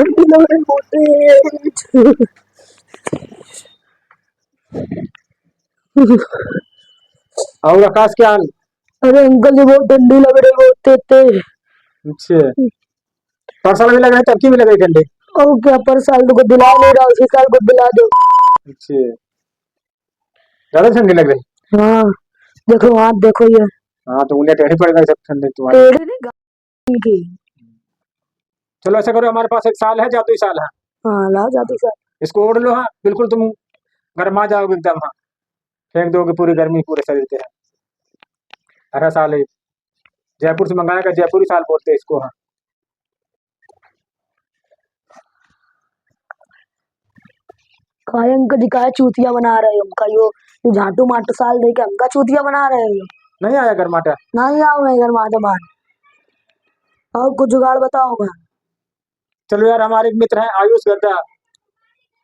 ठंडी लग रही बहुत तेज। और आकाश क्या हाल? अरे अंकल जी बहुत ठंडी लग रही बहुत तेज। अच्छा, परसाल भी लग रहा है, टर्की भी लग रही ठंडी। और क्या पर साल तो को दिला नहीं रहा, उसी साल को दिला दो। अच्छा, ज्यादा ठंडी लग रही। हाँ देखो हाथ देखो ये। हाँ तो उन्हें टेढ़ी पड़ गई सब ठंडी तुम्हारी। टेढ़ी नहीं गाय की। चलो ऐसा करो, हमारे पास एक साल है, जादुई साल है। हाँ ला जाती सर। इसको ओढ़ लो। हाँ बिल्कुल तुम गर्मा जाओगे एकदम। हाँ फेंक दोगे पूरी गर्मी पूरे शरीर पे। है हरा साल है, जयपुर से मंगाया का, जयपुरी साल बोलते हैं इसको। हाँ काय अंकल जी काय चूतिया बना रहे हो हमका यो झाटू माटू साल दे के हमका चूतिया बना रहे हो। नहीं आया गर्माटा। नहीं आओ मैं घर माते बाहर। और कुछ जुगाड़ बताओ मैं। चलो यार, हमारे एक मित्र हैं आयुष गद्दा,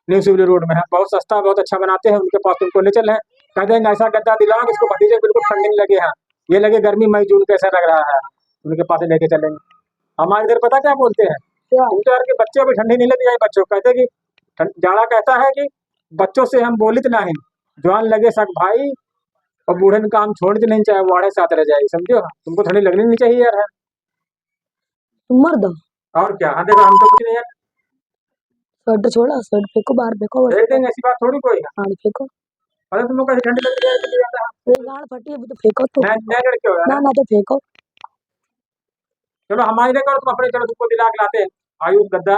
न्यू सिविल रोड में है, बहुत सस्ता बहुत अच्छा बनाते हैं, उनके पास तुमको ले चल है। कह देंगे ऐसा गद्दा दिलाओ इसको भतीजे बिल्कुल ठंडी नहीं लगे। हैं ये लगे गर्मी मई जून कैसा लग रहा है, उनके पास लेके चलेंगे। हमारे इधर पता क्या बोलते हैं, क्या तुम तो यार के बच्चों को ठंडी नहीं लगी जाए, बच्चों को कहते कि जाड़ा कहता है कि बच्चों से हम बोलित नहीं, जवान लगे सक भाई, और बूढ़े ने काम छोड़ के नहीं चाहे वाड़े साथ रह जाए, समझो। तुमको ठंडी लगनी नहीं चाहिए यार। है तुम मर दो। और क्या। हाँ देखो हम तो कुछ नहीं है, शर्ट छोड़ा शर्ट फेंको बाहर फेंको बस। देख देंगे, ऐसी बात थोड़ी कोई है। गाड़ फेंको। अरे तुमको कैसे ठंडी लग रही है, चली जाता है। अरे गाड़ फटी अभी तो फेंको तो। नए लड़के हो यार। ना ना तो फेंको। चलो हमारी नहीं करो तुम अपने, चलो तुमको दिला के लाते हैं आयुष गद्दा।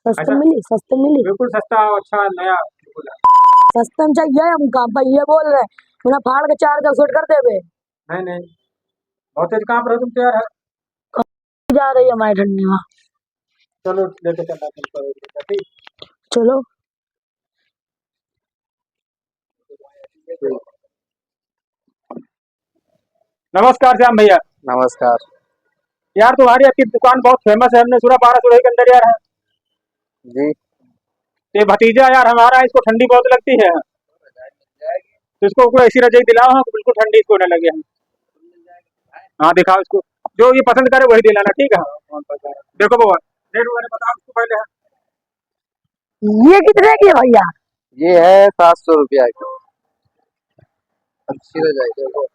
सस्ते ऐसा मिली सस्ते मिली। बिल्कुल सस्ता और अच्छा नया बिल्कुल है। सस्ते में चाहिए हमका भाई ये बोल रहे मेरा फाड़ के चार का सूट कर देवे। नहीं नहीं, बहुत तेज काम रहो तुम तो यार। है जा रही है हमारी ठंडी में। चलो लेके चलना तुमको ठीक। चलो। नमस्कार श्याम भैया। नमस्कार यार तुम्हारी आपकी दुकान बहुत फेमस है, हमने सुना 12 के अंदर यार है। जी। ये भतीजा यार हमारा, इसको ठंडी बहुत लगती है, तो इसको कोई ऐसी रजाई दिलाओ हाँ, बिल्कुल ठंडी इसको न लगे। हम हाँ दिखाओ इसको, जो ये पसंद करे वही दिलाना, ठीक है। देखो बाबा, रेट वगैरह बताओ इसको पहले। ये कितने की है भैया। ये है 700 रुपया की, अच्छी रजाई देखो।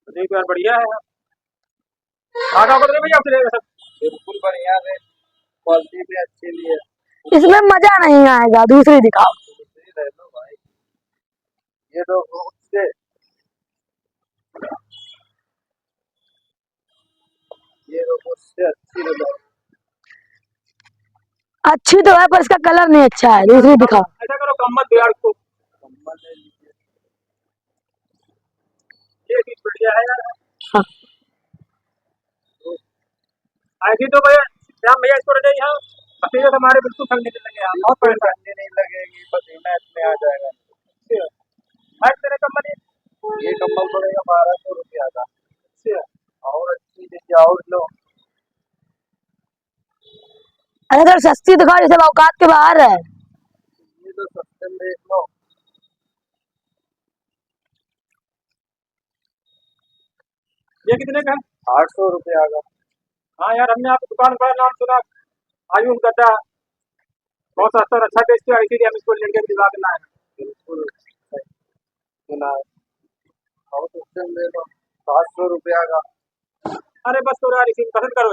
देखो यार बढ़िया है। आधा बदले भैया आपसे लेगा सब। बिल्कुल बढ़िया है, क्वालिटी भी अच्छी ली है। इसमें मजा नहीं आएगा, दूसरी दिखाओ। दूसरी ले लो भाई, ये दो उससे, ये दो उससे अच्छी रजाई। अच्छी तो है पर इसका कलर नहीं अच्छा है, दूसरी दिखाओ। ऐसा करो कम्बल दो यार इसको। कम्बल ले लीजिए। ये चीज बढ़िया है यार। हाँ। ऐसी तो भैया श्याम भैया इसको रजाई है, भतीजे तो हमारे बिल्कुल ठंडी नहीं लगे हैं, बहुत बिल्कुल परेशान। ठंडी नहीं लगेगी, पसीना इसमें आ जाएगा। है तेरे कम्बल ये। ये कम्बल पड़ेगा 1200 रुपया का। और अच्छी लीजिए, और लो। अरे अगर सस्ती दिखाओ, जैसे औकात के बाहर है। ये तो सस्ते में देख लो। ये कितने का है? 800 रुपया का। हाँ यार, हमने आपकी दुकान का नाम सुना, आयुष गद्दा, बहुत सस्ता और अच्छा बेचते हैं, इसीलिए हम इसको लेके दिला के लाए हैं। बिल्कुल सही सुना है। और सस्ते में दे दो, 700 रुपया का। अरे बस करो यार, इसी में पसंद करो।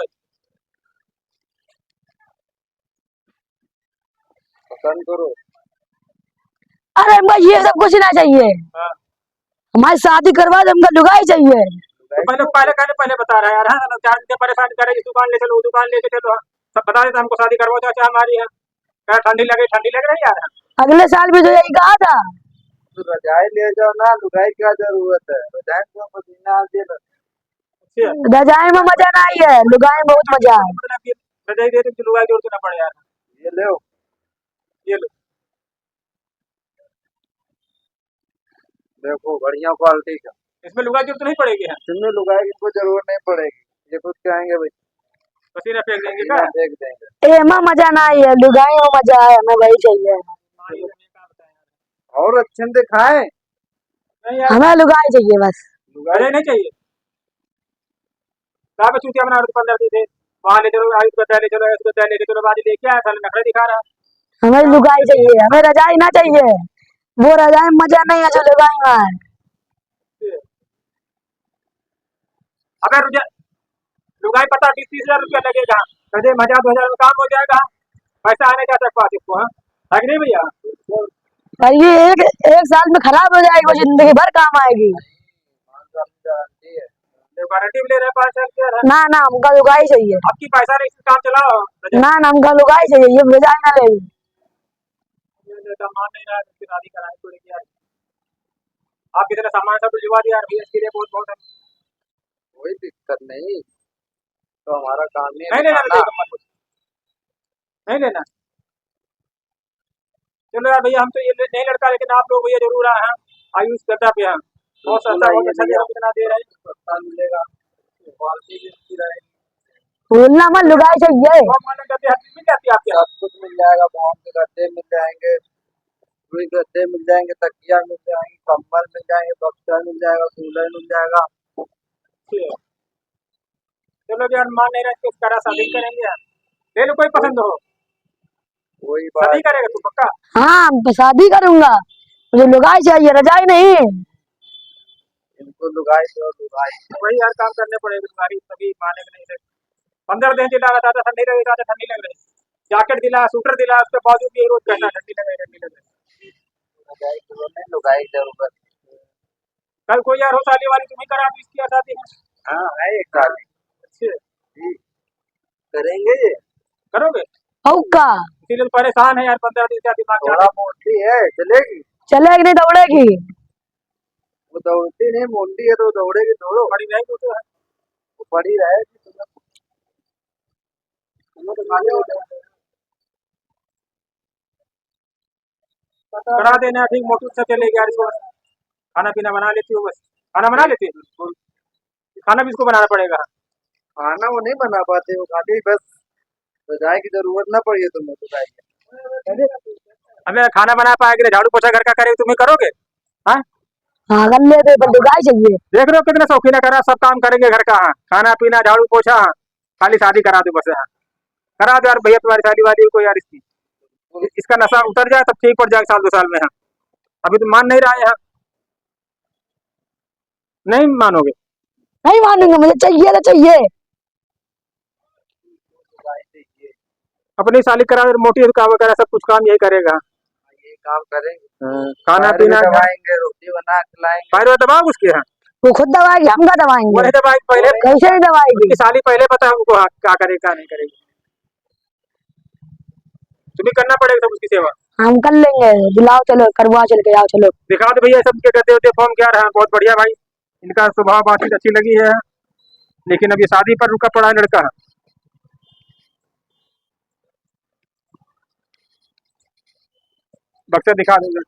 पसंद करो। अरे हमको ये सब कुछ ना चाहिए, हाँ हमारी शादी करवा दो, हमको लुगाई चाहिए। तो पहले पहले पहले पहले बता रहा है यार। हाँ चार दिन परेशान करे, इस दुकान ले चलो वो दुकान लेके चलो। हाँ, सब बता देते हमको शादी करवाओ चाचा हमारी है, क्या ठंडी लग रही यार। अगले साल भी तो यही कहा था। तो रजाई ले जाओ ना, लुगाई क्या जरूरत है, रजाई को पसीना आ दे। रजाई में मजा नहीं है, लुगाई में बहुत मजा है। मतलब कि रजाई दे तो लुगाई जोड़ तो ना पड़े यार। ये लो, ये लो। देखो बढ़िया क्वालिटी का। इसमें लुगाई जोड़ तो नहीं पड़ेगी। है इसमें लुगाई की कोई जरूरत नहीं पड़ेगी, ये खुद कहेंगे भाई, पसीना फेंक देंगे पसीना क्या। फेंक देंगे। एमा मजा नहीं है, लुगाई में मजा है, हमें वही चाहिए। हाँ, ये हमें क्या बताएं यार। और अच्छे से दिखाएं। नहीं यार, हमें लुगाई चाहिए बस। लुगाई रजाई नहीं चाहिए। कहाँ पे चूतिया बना रहे थे 15 दिन से? वहाँ ले चलो, आयुष गद्दा ले चलो, ऐसे गद्दा ले चलो, बाजी लेके आया, साले नखरे दिखा रहा हमें लुगाई चाहिए, हमें रजाई ना चाहिए। वो रजाई में मजा नहीं है जो लुगाई में है। है। अबे रुझे लुगाई पता 20-30 हजार रुपया लगेगा, तुझे 1000-2000 में काम हो जाएगा, पैसा आने का तक पास इसको, हाँ है कि नहीं भैया? पर ये एक साल में खराब हो जाएगी, वो जिंदगी भर काम आएगी। 5 साल की गारंटी है। तो गारंटी भी ले रहे हैं 5 साल की यार, ना ना, हमका लुगाई चाहिए। आपकी पैसा नहीं, इसमें काम चलाओ। ना ना, हमका लुगाई चाहिए, ये रजाई ना ले। मान नहीं रहा है, उसकी शादी करानी पड़ेगी यार। आप कितने सामान सब भिजवा दिया यार भैया, इसके लिए बहुत बहुत है। कोई दिक्कत नहीं, तो हमारा काम ही है नहीं लेना दिखाना। भैया, मत नहीं लेना। चलो यार भैया, हम तो ये नहीं लड़का, लेकिन आप लोग भैया जरूर आए हैं आयुष गद्दा पे हैं, बहुत बिल्कुल सस्ता, बहुत आइए अच्छा भैया, जगह कितना दे रहे हैं। सस्ता मिलेगा, क्वालिटी भी अच्छी रहेगी, बोलना मत, लुगाई चाहिए। बहुत माने गद्दे हर चीज मिल जाती है आपके यहाँ। सब कुछ मिल जाएगा। बॉन के गद्दे मिल जाएंगे, रुई गद्दे मिल जाएंगे, तकिया मिल जाएंगे, कंबल मिल जाएंगे, बक्सा मिल जाएगा, कूलर मिल जाएगा। ठीक है। चलो यार, मान नहीं रहे तो करा शादी करेंगे यार, ले लो कोई कोई पसंद हो। कोई शादी बात करेगा नहीं, तू पक्का? हाँ, मैं शादी करूंगा, मुझे लुगाई चाहिए, रजाई नहीं। इनको लुगाई दो लुगाई। वही यार, काम करने पड़ेगा, तुम्हारी तभी मानेगा नहीं। 15 दिन दिला रहा था, ठंडी लग रही, था ठंडी लग रही, जैकेट दिला, स्वेटर दिला, उसके बावजूद भी रोज कहना ठंडी लग रही, ठंडी लग रही। लुगाई तो नहीं, लुगाई जरूरत। कल कोई यार हो शादी वाली, तुम्हें करा दी, इसकी शादी है। हाँ है एक गाड़ी। अच्छे जी, करेंगे ये। करोगे? औका इसीलिए तो परेशान है यार, 15 दिन से दिमाग थोड़ा मोटी है, चलेगी। चलेगी नहीं दौड़ेगी। वो दौड़ती नहीं, मोटी है तो दौड़ेगी थोड़ो। बड़ी नहीं तो है। वो बड़ी रहेगी, तुम्हें तो खाली हो जाएगा। करा देना ठीक, मोटू से चलेगी यार इसको। खाना पीना बना लेती हो? बस खाना बना लेती है? बिल्कुल। खाना भी इसको बनाना पड़ेगा? खाना वो नहीं बना पाते, वो खाली बस रजाई की जरूरत ना पड़ी है तुम्हें तो चाहिए। अबे खाना बना पाएगी नहीं, झाड़ू पोछा घर का करेगी, तुम्हें करोगे? हाँ, हाँ कर लेते, पर लुगाई चाहिए। देख रहे हो कितने शौकीन है, करा सब काम करेंगे घर का, हाँ खाना पीना झाड़ू पोछा, हाँ खाली शादी करा दो बस, हाँ करा दो यार भैया, तुम्हारी शादी वाली को यार, इसका नशा उतर जाए तब ठीक पड़ जाएगा 1-2 साल में, हाँ अभी तो मान नहीं रहा है, हाँ नहीं मानोगे? नहीं मानूंगा, मुझे चाहिए तो चाहिए। लुगाई चाहिए, अपनी शादी करा दो, मोटी काम वगैरह सब कुछ काम यही करेगा। ये काम करेंगे। खाना पैर भी पीना दबाएंगे, रोटी बना खिलाएंगे। पैर दबाओ उसके, हाँ वो खुद दबाएगी, हम क्या वो दबाएंगे? नहीं दबाएगी पहले, कैसे नहीं दबाएगी? उसकी शादी पहले पता है हमको, हाँ क्या करेगी क्या नहीं करेगी, तुम्हें करना पड़ेगा सब उसकी सेवा। हम कर लेंगे, बुलाओ, चलो करवा, चल के आओ, चलो। दिखा दो भैया सबके गद्दे उद्दे फॉर्म क्या रहा, बहुत बढ़िया भाई, इनका स्वभाव बातचीत अच्छी लगी है, लेकिन अभी शादी पर रुका पड़ा है लड़का। बक्सा दिखा दूंगा।